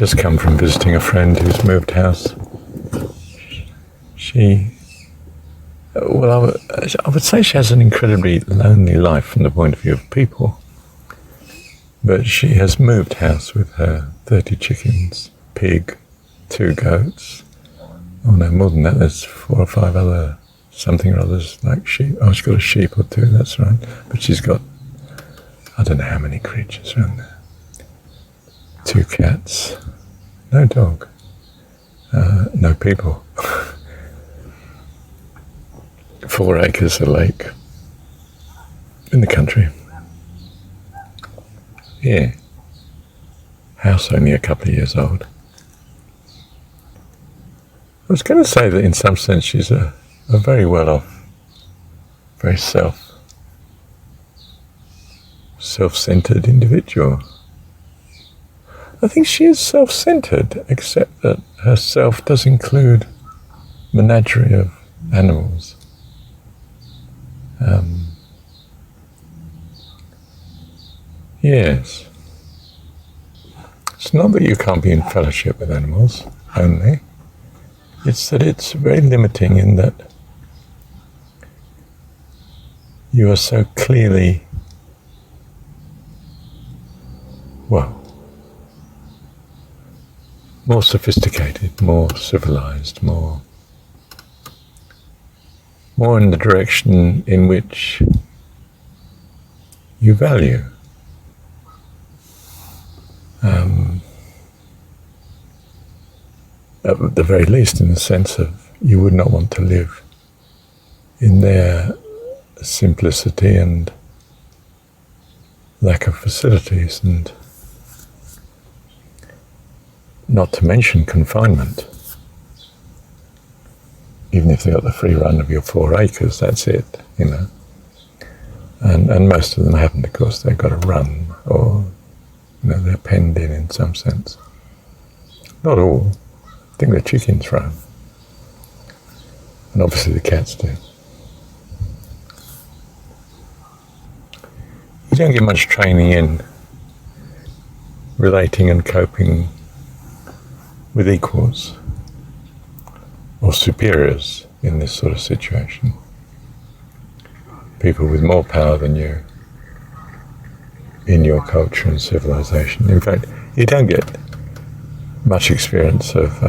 just come from visiting a friend who's moved house. I would say she has an incredibly lonely life from the point of view of people. But she has moved house with her 30 chickens, pig, 2 goats. Oh no, more than that, there's 4 or 5 other something or others, like sheep. Oh, she's got a sheep or 2, that's right. But she's got, I don't know how many creatures around there. 2 cats, no dog, no people. 4 acres of lake in the country. Yeah. House only a couple of years old. I was going to say that in some sense she's a very well-off, very self-centered individual. I think she is self-centered, except that her self does include menagerie of animals. Yes. It's not that you can't be in fellowship with animals only. It's that it's very limiting in that you are so clearly, more sophisticated, more civilized, more in the direction in which you value. At the very least, in the sense of you would not want to live in their simplicity and lack of facilities, and not to mention confinement. Even if they got the free run of your 4 acres, that's it, you know. And most of them haven't, of course. They've got a run, or they're penned in some sense. Not all. I think the chickens roam. And obviously the cats do. You don't get much training in relating and coping with equals or superiors in this sort of situation. People with more power than you in your culture and civilization. In fact, you don't get much experience of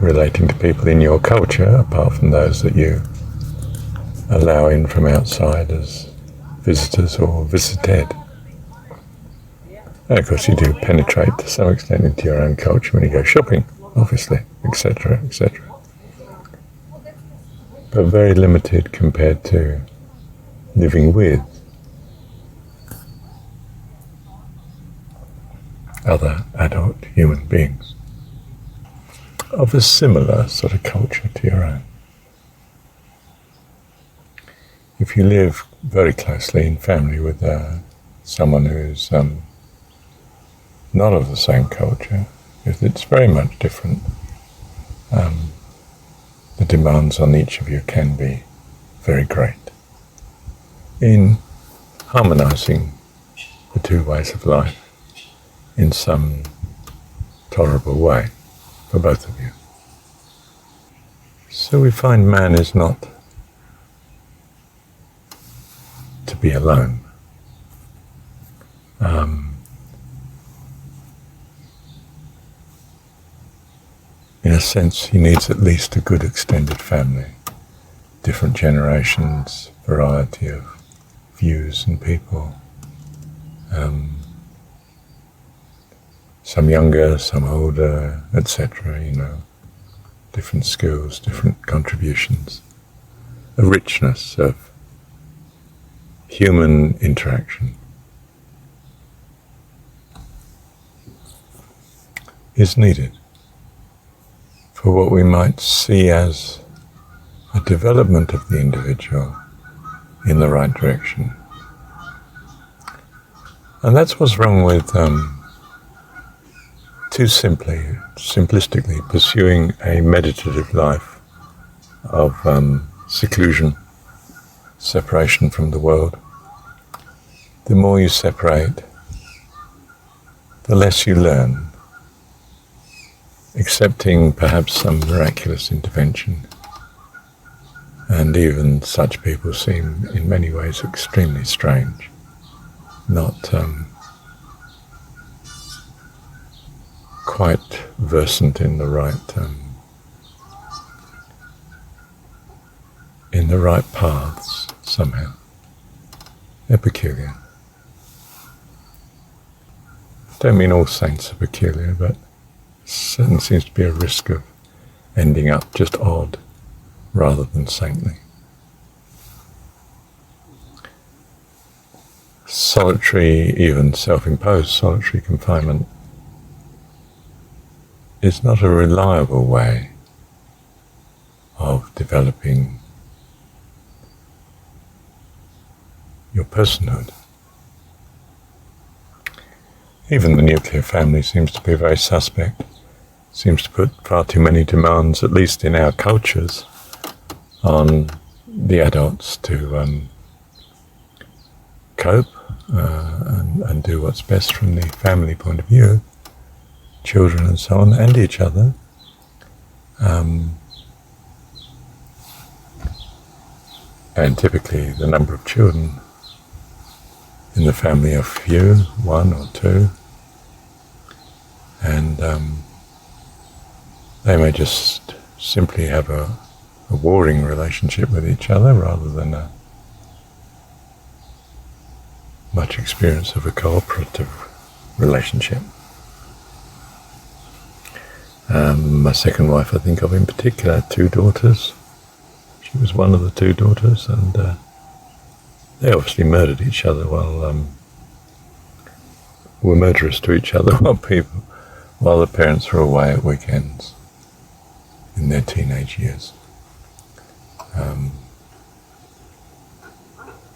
relating to people in your culture, apart from those that you allow in from outside as visitors or visited. And of course you do penetrate to some extent into your own culture when you go shopping, obviously, etc., etc. But very limited compared to living with other adult human beings of a similar sort of culture to your own. If you live very closely in family with someone who's not of the same culture, it's very much different. The demands on each of you can be very great in harmonizing the 2 ways of life in some tolerable way for both of you. So we find man is not to be alone. In a sense, he needs at least a good extended family, different generations, variety of views and people. Some younger, some older, etc., different skills, different contributions, a richness of human interaction is needed for what we might see as a development of the individual in the right direction. And that's what's wrong with too simplistically pursuing a meditative life of seclusion, separation from the world. The more you separate, the less you learn accepting perhaps some miraculous intervention. And even such people seem in many ways extremely strange, not quite versant in the right paths somehow. They're peculiar. Don't mean all saints are peculiar, but certainly seems to be a risk of ending up just odd rather than saintly. Solitary, even self-imposed solitary confinement is not a reliable way of developing your personhood. Even the nuclear family seems to be very suspect, seems to put far too many demands, at least in our cultures, on the adults to cope and do what's best from the family point of view, children and so on, and each other. And typically the number of children in the family are few, one or two, and they may just simply have a warring relationship with each other rather than a much experience of a cooperative relationship. My second wife, I think of in particular, had 2 daughters. She was one of the 2 daughters, and they obviously murdered each other were murderous to each other while the parents were away at weekends in their teenage years.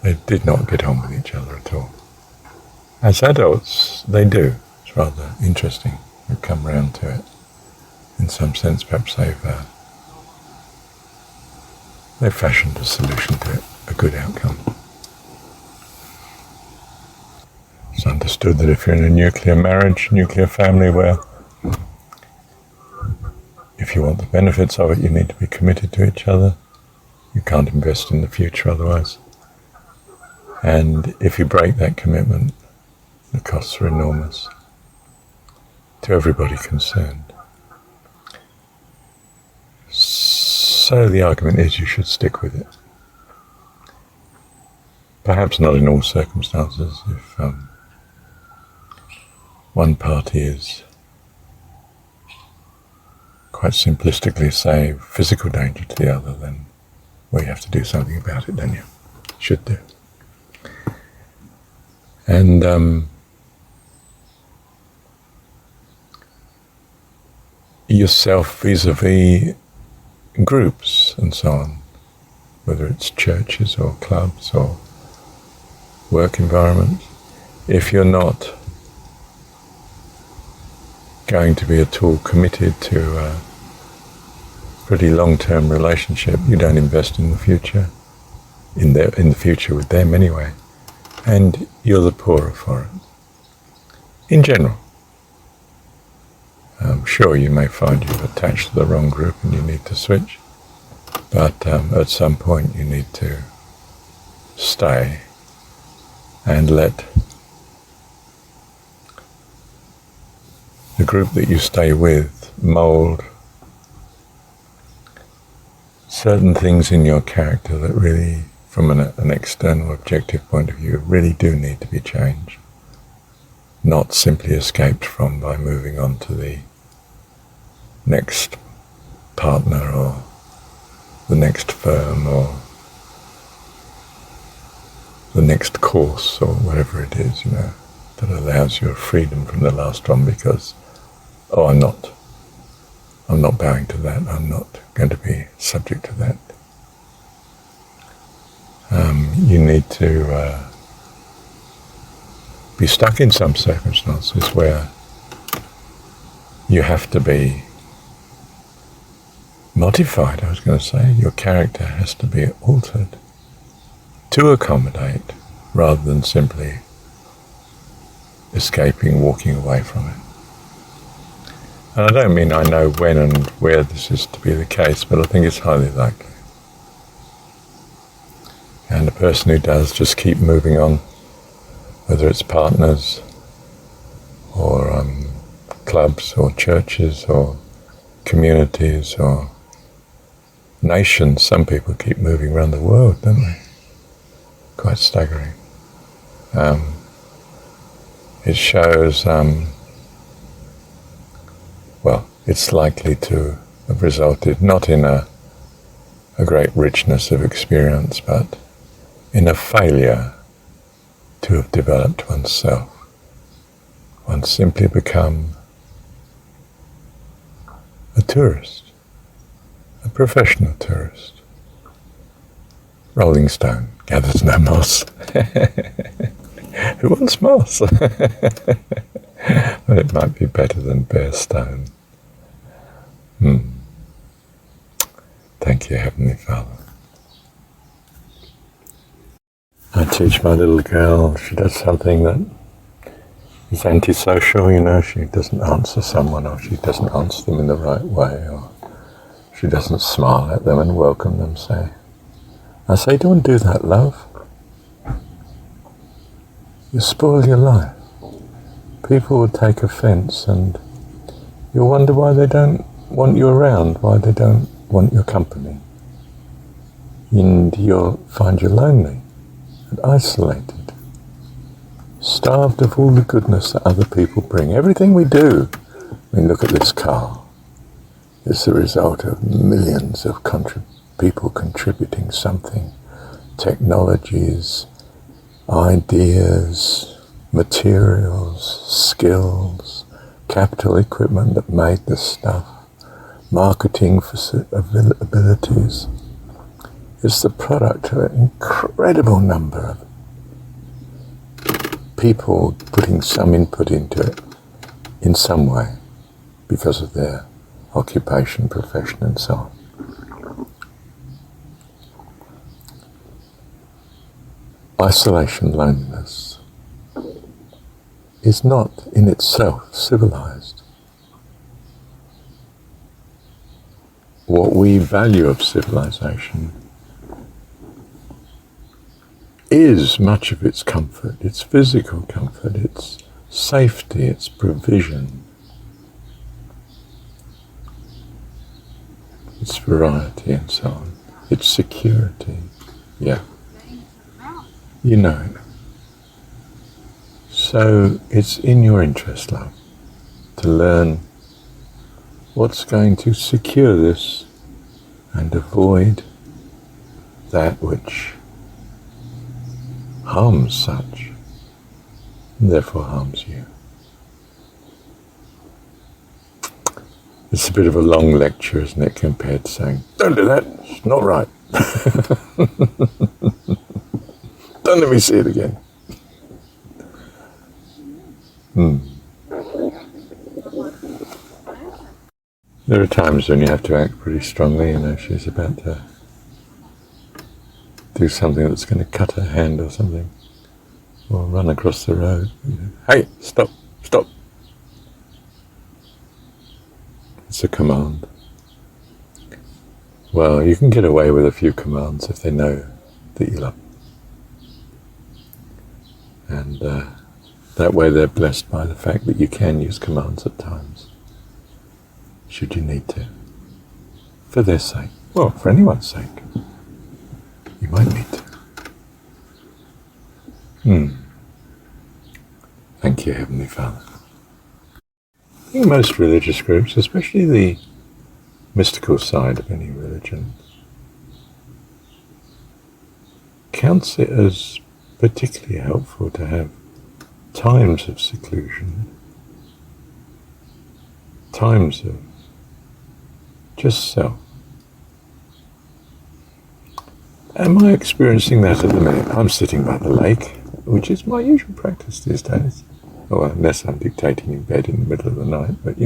They did not get on with each other at all. As adults, they do. It's rather interesting. We've come round to it. In some sense, perhaps they've fashioned a solution to it, a good outcome. It's understood that if you're in a nuclear marriage, nuclear family, where if you want the benefits of it, you need to be committed to each other. You can't invest in the future otherwise. And if you break that commitment, the costs are enormous to everybody concerned. So the argument is you should stick with it. Perhaps not in all circumstances. If one party is, quite simplistically say, physical danger to the other, then well, you have to do something about it, don't you? Should do. And yourself vis-a-vis groups and so on, whether it's churches or clubs or work environments, if you're not going to be at all committed to a pretty long-term relationship, you don't invest in the future, in the future with them anyway, and you're the poorer for it. In general. Sure, you may find you've attached to the wrong group and you need to switch, but at some point you need to stay and let the group that you stay with mould certain things in your character that really, from an external objective point of view, really do need to be changed, not simply escaped from by moving on to the next partner or the next firm or the next course or whatever it is, that allows you a freedom from the last one because, I'm not bowing to that, I'm not going to be subject to that. You need to be stuck in some circumstances where you have to be modified, I was going to say. Your character has to be altered to accommodate rather than simply escaping, walking away from it. And I don't mean I know when and where this is to be the case, but I think it's highly likely. And a person who does just keep moving on, whether it's partners or clubs or churches or communities or nations. Some people keep moving around the world, don't they? Quite staggering. It shows, it's likely to have resulted not in a great richness of experience, but in a failure to have developed oneself. One simply become a tourist, a professional tourist. Rolling stone gathers no moss. Who wants moss? But it might be better than bare stone. Thank you, Heavenly Father. I teach my little girl, she does something that is antisocial, she doesn't answer someone, or she doesn't answer them in the right way, or she doesn't smile at them and welcome them, I say, don't do that, love. You spoil your life. People will take offence and you'll wonder why they don't want you around, why they don't want your company. And you'll find you lonely and isolated, starved of all the goodness that other people bring. Everything we do, look at this car, is the result of millions of people contributing something. Technologies, ideas, materials, skills, capital equipment that made this stuff, marketing abilities. It's the product of an incredible number of people putting some input into it in some way because of their occupation, profession, and so on. Isolation, loneliness is not in itself civilized. What we value of civilization is much of its comfort, its physical comfort, its safety, its provision, its variety and so on, its security. Yeah. You know it. So it's in your interest, love, to learn what's going to secure this and avoid that which harms such, and therefore harms you. It's a bit of a long lecture, isn't it, compared to saying, don't do that, it's not right. Don't let me see it again. There are times when you have to act pretty strongly. She's about to do something that's going to cut her hand or something, or run across the road. Hey, stop, stop. It's a command. Well, you can get away with a few commands if they know that you love them. And that way they're blessed by the fact that you can use commands at times, should you need to, for their sake, well, for anyone's sake. You might need to. Thank you, Heavenly Father. I think most religious groups, especially the mystical side of any religion, counts it as particularly helpful to have times of seclusion, times of just self. Am I experiencing that at the minute? I'm sitting by the lake, which is my usual practice these days. Well, unless I'm dictating in bed in the middle of the night, but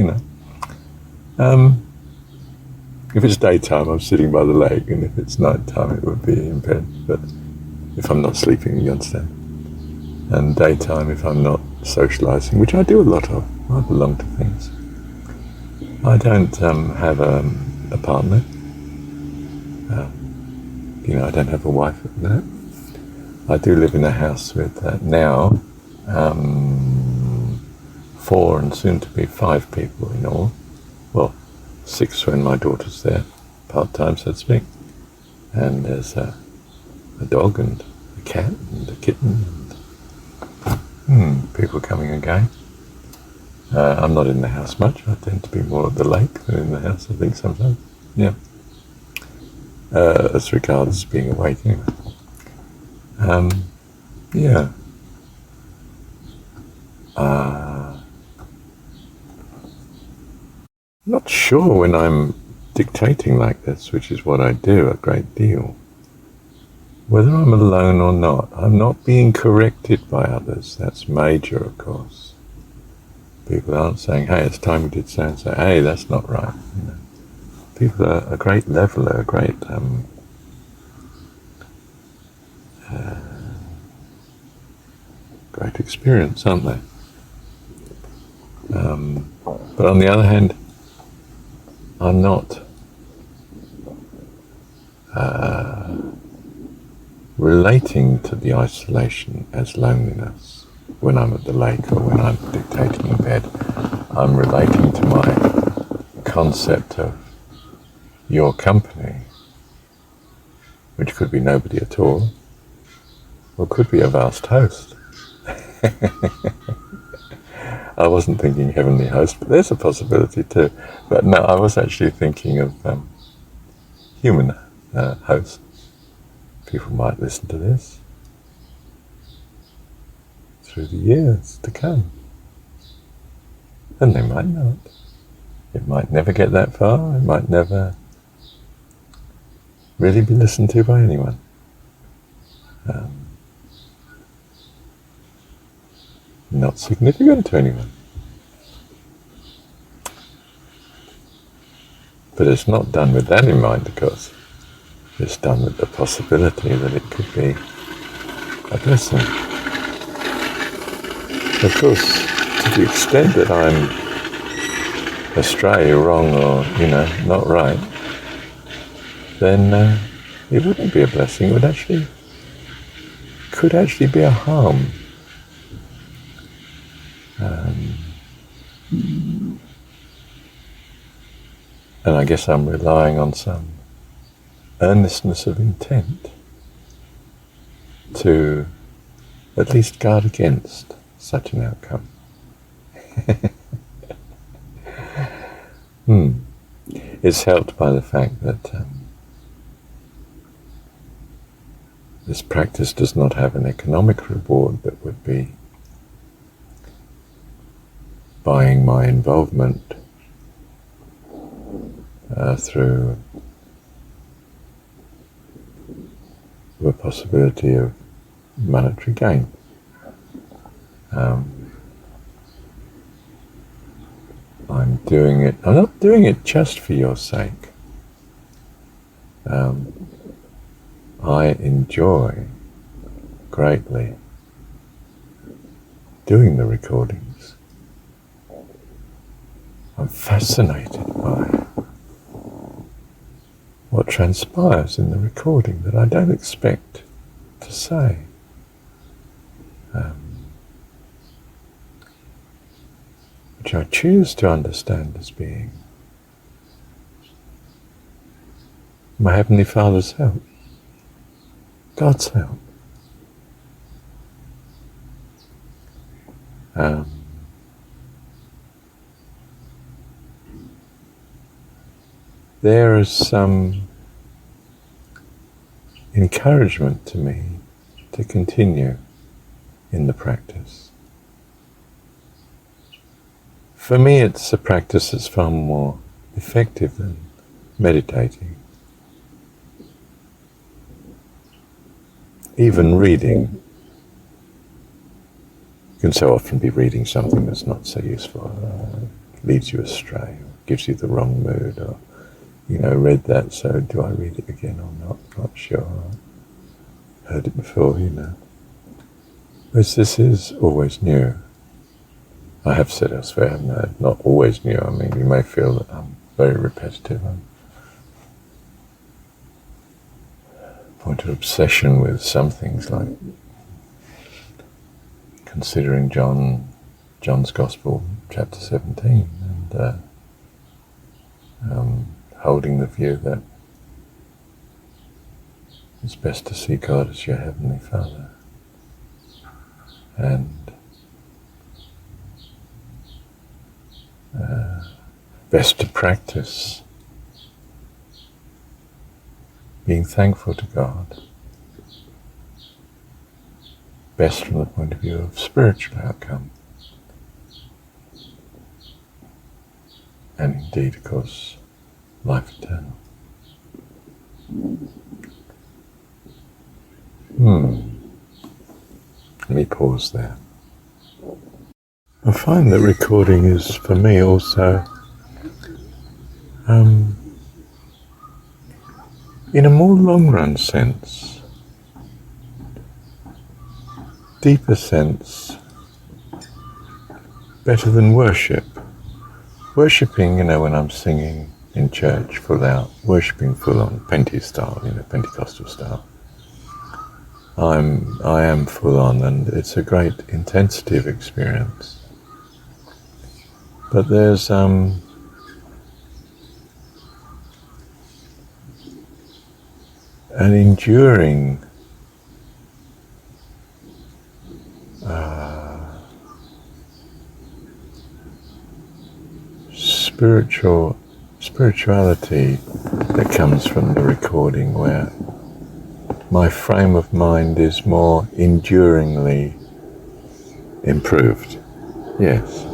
if it's daytime, I'm sitting by the lake, and if it's nighttime, it would be in bed. But if I'm not sleeping, you understand. And daytime, if I'm not socializing, which I do a lot of, I belong to things. I don't have a partner. I don't have a wife. No. I do live in a house with now 4 and soon to be 5 people in all. Well, 6 when my daughter's there, part-time, so to speak. And there's a dog and a cat and a kitten and people coming and going. I'm not in the house much. I tend to be more at the lake than in the house, I think, sometimes. Yeah. As regards being awake, anyway. Yeah. Not sure when I'm dictating like this, which is what I do a great deal, whether I'm alone or not. I'm not being corrected by others. That's major, of course. People aren't saying, hey, it's time we did so and so. Hey, that's not right. People are a great leveler, a great great experience, aren't they? But on the other hand, I'm not relating to the isolation as loneliness when I'm at the lake or when I'm dictating in bed. I'm relating to my concept of your company, which could be nobody at all, or could be a vast host. I wasn't thinking heavenly host, but there's a possibility too. But no, I was actually thinking of human hosts. People might listen to this through the years to come. And they might not. It might never get that far. It might never really be listened to by anyone. Not significant to anyone. But it's not done with that in mind, of course. It's done with the possibility that it could be a blessing. Of course, to the extent that I'm astray or wrong or, not right, then it wouldn't be a blessing. It could actually be a harm. And I guess I'm relying on some earnestness of intent to at least guard against such an outcome. It's helped by the fact that this practice does not have an economic reward that would be buying my involvement through the possibility of monetary gain. I'm not doing it just for your sake. I enjoy greatly doing the recordings. I'm fascinated by what transpires in the recording that I don't expect to say. Which I choose to understand as being my Heavenly Father's help, God's help. There is some encouragement to me to continue in the practice. For me, it's a practice that's far more effective than meditating. Even reading. You can so often be reading something that's not so useful, leads you astray, or gives you the wrong mood, or, read that, so do I read it again or not? Not sure. Heard it before, Whereas this is always new. I have said elsewhere, I'm not always new. I mean, you may feel that I'm very repetitive. Point of obsession with some things, like considering John's Gospel, chapter 17, and holding the view that it's best to see God as your Heavenly Father, and best to practice being thankful to God, best from the point of view of spiritual outcome, and indeed, of course, life eternal. Let me pause there. I find that recording is, for me, also in a more long-run sense, deeper sense, better than worship. Worshipping, when I'm singing in church full out, worshipping full on, Pentecostal style, I am full on, and it's a great intensity of experience. But there's an enduring spirituality that comes from the recording, where my frame of mind is more enduringly improved. Yes,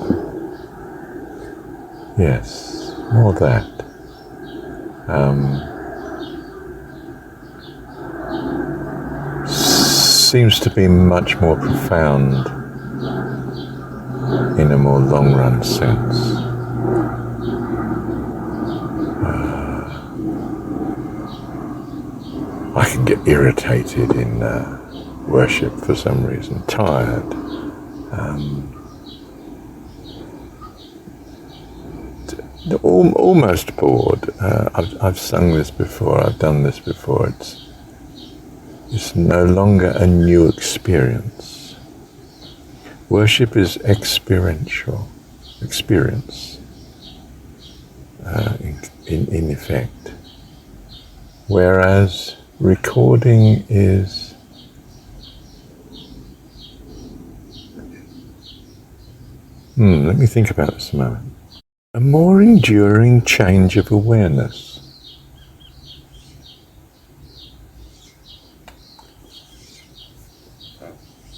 more that. Seems to be much more profound in a more long-run sense. I can get irritated in worship for some reason, tired, almost bored. I've sung this before, I've done this before. It's no longer a new experience. Worship is experience, in effect. Whereas recording is let me think about this a moment. A more enduring change of awareness.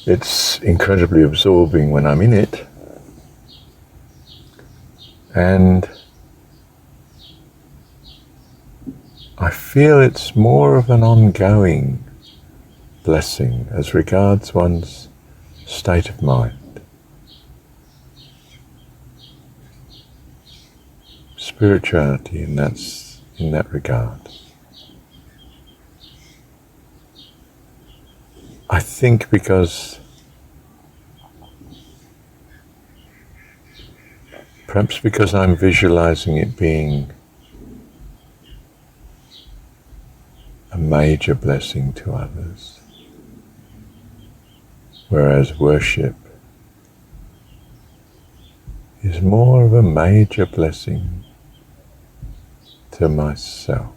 It's incredibly absorbing when I'm in it, and I feel it's more of an ongoing blessing as regards one's state of mind. Spirituality in that regard. I think perhaps because I'm visualizing it being a major blessing to others, whereas worship is more of a major blessing to myself.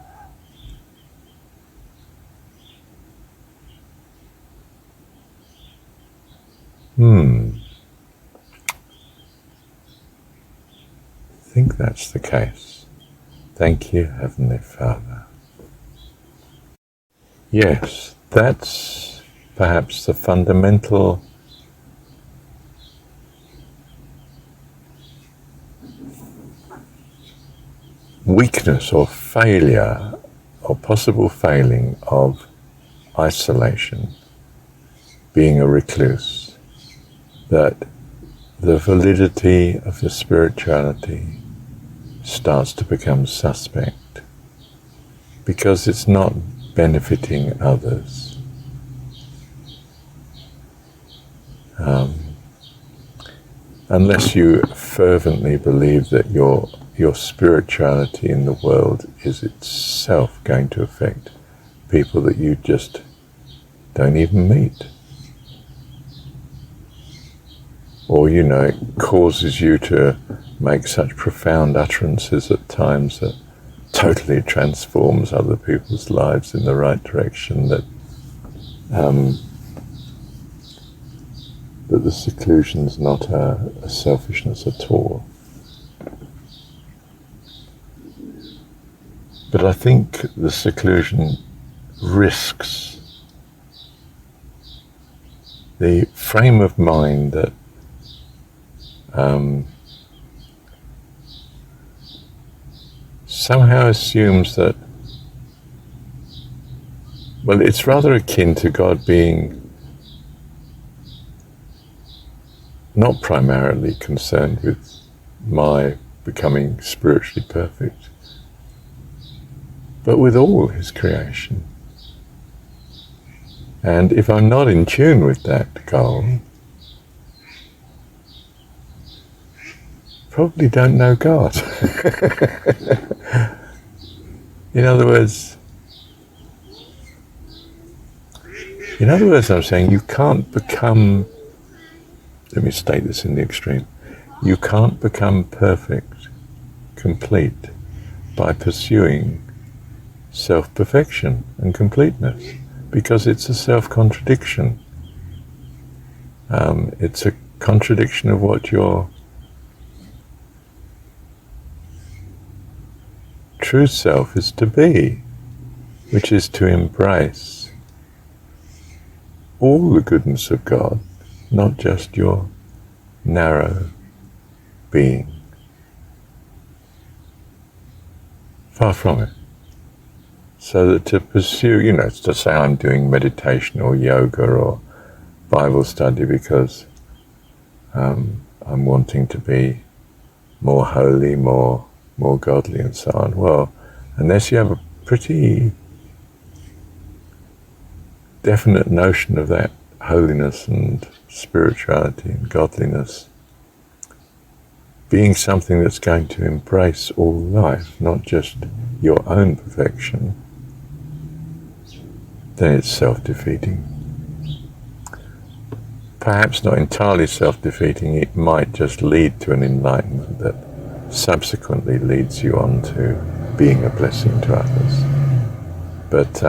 I think that's the case. Thank you, Heavenly Father. Yes, that's perhaps the fundamental weakness or failure or possible failing of isolation, being a recluse, that the validity of the spirituality starts to become suspect because it's not benefiting others. unless you fervently believe that your spirituality in the world is itself going to affect people that you just don't even meet. Or, it causes you to make such profound utterances at times that totally transforms other people's lives in the right direction, that the seclusion's not a selfishness at all. But I think the seclusion risks the frame of mind that somehow assumes that, well, it's rather akin to God being not primarily concerned with my becoming spiritually perfect, but with all his creation. And if I'm not in tune with that goal, probably don't know God. In other words, I'm saying you can't become, let me state this in the extreme, you can't become perfect, complete, by pursuing self-perfection and completeness, because it's a self-contradiction. It's a contradiction of what your true self is to be, which is to embrace all the goodness of God, not just your narrow being. Far from it. So that to pursue, to say I'm doing meditation or yoga or Bible study because I'm wanting to be more holy, more godly and so on. Well, unless you have a pretty definite notion of that holiness and spirituality and godliness being something that's going to embrace all life, not just your own perfection, then it's self-defeating. Perhaps not entirely self-defeating, it might just lead to an enlightenment that subsequently leads you on to being a blessing to others. But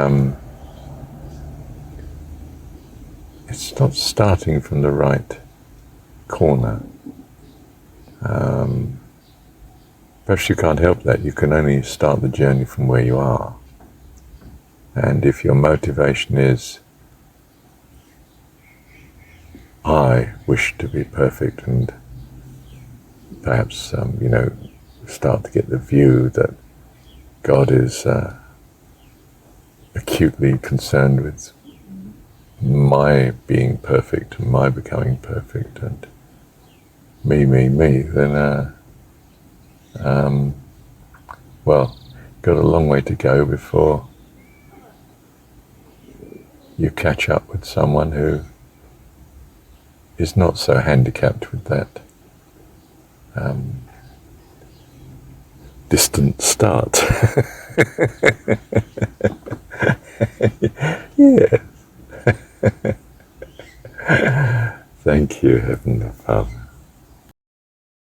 it's not starting from the right corner. Perhaps you can't help that. You can only start the journey from where you are. And if your motivation is, I wish to be perfect, and perhaps, start to get the view that God is acutely concerned with my being perfect and my becoming perfect and me, then, got a long way to go before you catch up with someone who is not so handicapped with that distant start. Yeah. Thank you, Heavenly Father.